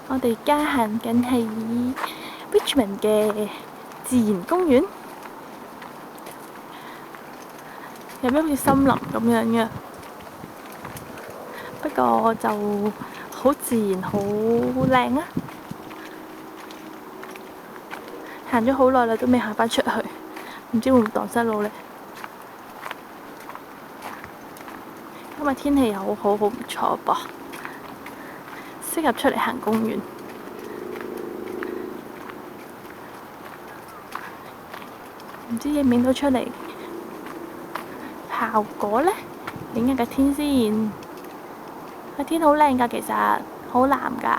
我哋而家行緊係 Richmond 嘅自然公園，有咩好似森林咁樣嘅，不過就好自然，好靚啊！行咗好耐啦，都未行返出去，唔知會唔會蕩失路呢？今日天氣又好好，好唔錯噃，適合出嚟行公園。唔知影唔影到出嚟效果呢？影下個天先，個天好靚㗎，其實好藍㗎。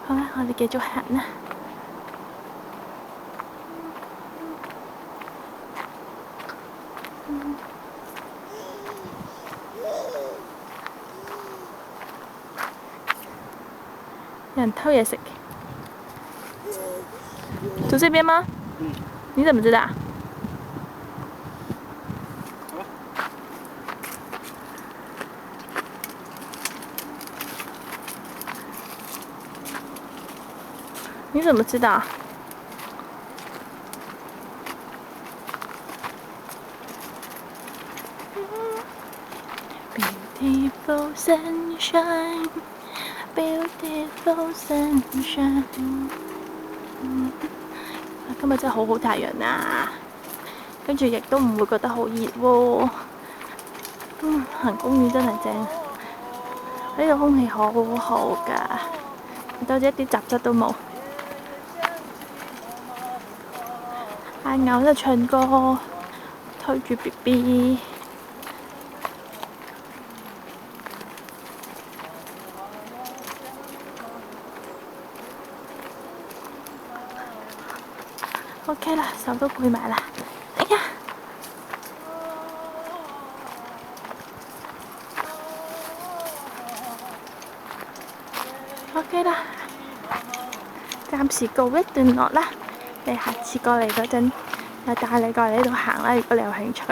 好啦，我哋繼續行啦。有人偷嘢食，走這邊嗎？你怎麼知道？你怎麼知道？Beautiful sunshine, beautiful sunshine。今日真係好好太陽啊，跟住亦都唔會覺得好熱喎。行公園真係正，呢度空氣好好㗎，到一啲雜質都冇。阿牛喺度唱歌，推住 BB。OK 啦，手都攰埋啦。哎呀！OK 啦，暫時告一段落啦。你下次過嚟嗰陣，又帶你過嚟呢度行啦。如果你有興趣，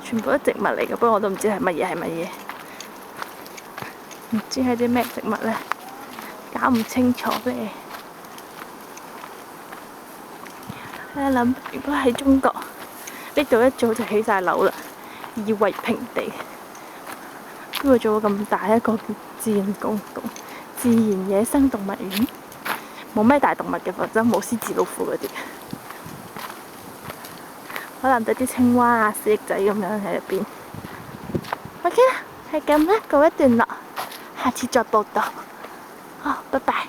全部都植物嚟嘅，不過我都唔知係乜嘢，唔知係啲咩植物呢，搞唔清楚咧。喺度諗，如果喺中國呢度一早就起晒樓啦，夷為平地，邊會做到咁大一個叫自然野生動物園？冇咩大動物嘅，否則冇獅子老虎嗰啲，可能得啲青蛙啊、蜥蜴仔咁樣喺入邊。OK 啦，係咁啦，告一段落，下次再報道。好，拜拜。